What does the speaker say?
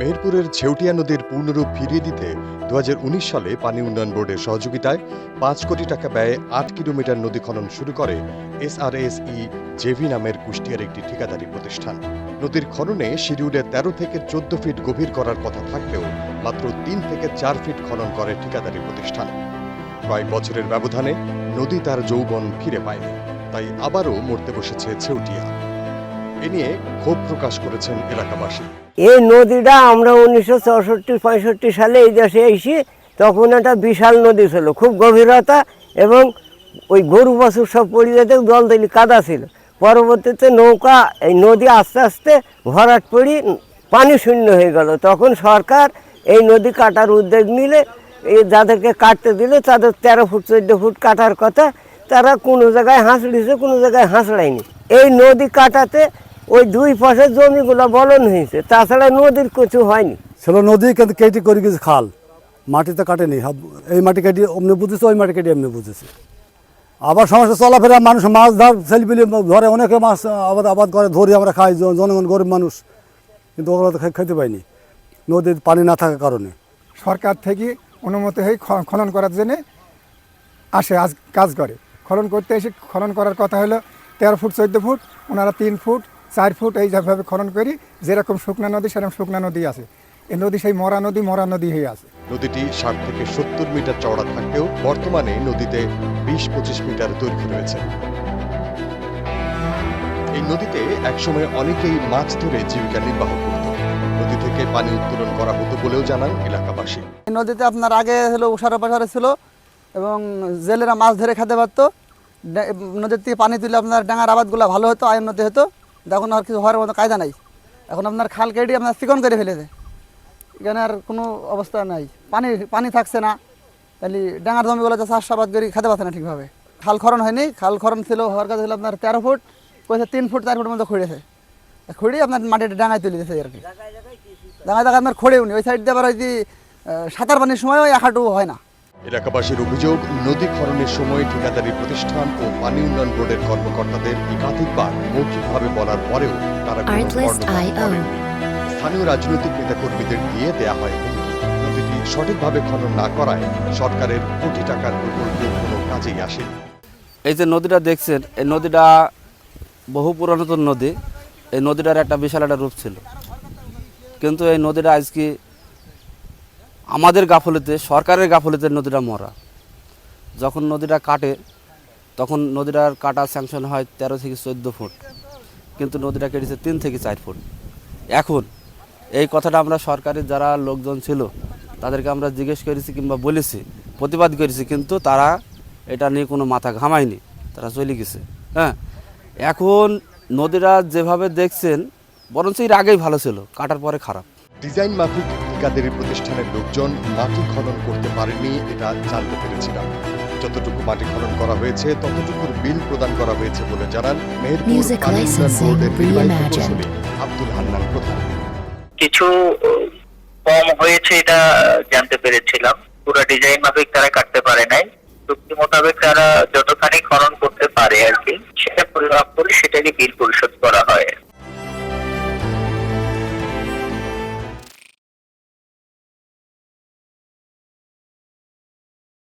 মেহেরপুরের ছেউটিয়া নদীর পূর্ণরূপ ফিরিয়ে দিতে 2019 সালে পানি উন্নয়ন বোর্ডের সহযোগিতায় 5 কোটি টাকা ব্যয়ে 8 কিলোমিটার নদী খনন শুরু করে SRSE জেভি নামের কুষ্টিয়ার একটি ঠিকাদারি প্রতিষ্ঠান। নদীর খননে শিডিউলে 13 থেকে 14 ফিট গভীর করার কথা থাকলেও মাত্র 3 থেকে 4 ফিট খনন করে ঠিকাদারি প্রতিষ্ঠান। কয়েক বছরের ব্যবধানে নদী তার যৌবন ফিরে পায়নি, তাই আবারও মরতে বসেছে ছেউটিয়া। এ নিয়ে ক্ষোভ প্রকাশ করেছেন এলাকাবাসী। এই নদীটা আমরা 1964-65 সালে এই দেশে এসে তখন একটা বিশাল নদী ছিল, খুব গভীরতা এবং ওই গরু বাছুর সব পড়ে যেতে দলদলি কাদা ছিল। পরবর্তীতে নৌকা এই নদী আস্তে আস্তে ভরাট পড়ি পানি শূন্য হয়ে গেল। তখন সরকার এই নদী কাটার উদ্যোগ নিলে এই যাদেরকে কাটতে দিলে তাদের 13 ফুট 14 ফুট কাটার কথা, তারা কোনো জায়গায় হাঁসড়িয়েছে, কোনো জায়গায় হাঁসড়ায়নি। এই নদী কাটাতে ওই দুই পাশের জমিগুলো বলন হয়েছে, তাছাড়া নদীর কিছু হয়নি। ছিল নদী কিন্তু কেটে করে গেছে খাল, মাটিতে কাটেনি। এই মাটি কেটে অমনি বুঝেছে, ওই মাটি কেটে এমনি বুঝেছে। আবার সমস্যা চলাফেরা, মানুষ মাছ ছেলেপিলি ধরে, অনেকে মাছ আবাদ করে, ধরি আমরা খাই, জনগণ গরিব মানুষ, কিন্তু ওগুলো তো খেতে পাইনি নদীর পানি না থাকার কারণে। সরকার থেকে অনুমতি হয়ে খনন করার জন্য আসে, আজ কাজ করে। খনন করতে এসে খনন করার কথা হলো 13 ফুট 14 ফুট, ওনারা 3 ফুট 4 ফুট এইভাবে খনন করি। যেরকম শুকনা নদী সেরকম শুকনা নদী আছে, এই নদী সেই মরা নদী হয়ে আছে। নদীটি 60 থেকে 70 মিটার চওড়া থাকলেও বর্তমানে নদীতে 20-25 মিটার দৈর্ঘ্য রয়েছে। এই নদীতে একসময় অনেকেই মাছ ধরে জীবিকা নির্বাহ করত। নদী থেকে পানি উত্তোলন করা হতো বলেও জানান এলাকাবাসী। এই নদীতে আপনার আগে হলো উষারা পাশারে ছিল এবং জেলেরা মাছ ধরে খেতে পারতো। নদীর থেকে পানি তুলে আপনার ডাঙার আবাদগুলো ভালো হতো, আয় উন্নতি হতো। এখন আর কিছু হওয়ার মতো কায়দা নাই। এখন আপনার খাল কেটে আপনার চিকন করে ফেলেছে, এখানে আর কোনো অবস্থা নাই। পানি থাকছে না, তাহলে ডাঙার জমিগুলোতে চাষাবাদ করে খেতে পারছে না ঠিকভাবে। খাল খরণ হয়নি, খাল খরণ ছিল হওয়ার কাছে হলো আপনার 13 ফুট, কয়েছে 3 ফুট 4 ফুটের মতো খুঁড়েছে। খুঁড়ে আপনার মাটিটা ডাঙায় তুলে দিয়েছে আর কি। ডাঙায় আপনার খোঁড়েও নি, ওই সাইড দিয়ে আবার ওই যে সাঁতার পানির সময়ও এক হাঁটু হয় না। এলাকাবাসীর অভিযোগ, নদী খননের সময় ঠিকাদারি প্রতিষ্ঠান ও পানি উন্নয়ন বোর্ডের কর্মকর্তাদের একাধিকবার মৌখিকভাবে বলার পরেও তারা কোনো কর্ণপাত করেন। স্থানীয় রাজনৈতিক নেতাকর্মীদের দিয়ে দেয়া হয় হুমকি। নদীটি সঠিকভাবে খনন না করায় সরকারের কোটি টাকার প্রকল্প কোনো কাজেই আসেনি। এই যে নদীটা দেখছেন, এই নদীটা বহু পুরাতন নদী। এই নদীটার একটা বিশাল একটা রূপ ছিল, কিন্তু এই নদীটা আজকে আমাদের গাফলতে, সরকারের গাফলতে নদীটা মরা। যখন নদীটা কাটে তখন নদীটার কাটা স্যাংশন হয় 13 থেকে 14 ফুট, কিন্তু নদীটা কেটেছে 3 থেকে 4 ফুট। এখন এই কথাটা আমরা সরকারের যারা লোকজন ছিল তাদেরকে আমরা জিজ্ঞেস করেছি কিংবা বলেছি, প্রতিবাদ করেছি, কিন্তু তারা এটা নিয়ে কোনো মাথা ঘামায়নি, তারা চলে গেছে। হ্যাঁ, এখন নদীটা যেভাবে দেখছেন বরঞ্চ এর আগেই ভালো ছিল, কাটার পরে খারাপ। ডিজাইন মাফিক ঠিকাদারি প্রতিষ্ঠানের লোকজন মাটি খনন করতে পারেনি, এটা জানতে পেরেছিলাম। যতটুকু মাটি খনন করা হয়েছে ততটুকুর বিল প্রদান করা হয়েছে বলে জানান মেহেরপুর পানি উন্নয়ন বোর্ডের নির্বাহী প্রকৌশলী আব্দুল হান্নান প্রধান। কিছু কম হয়েছে এটা জানতে পেরেছিলাম, পুরো ডিজাইন মাফিক তারা কাটতে পারে নাই। চুক্তি মোতাবেক তারা যতখানি খনন করতে পারে আর কি, সেটা পরিমাপ করে সেটাকে বিল পরিশোধ করা হয়।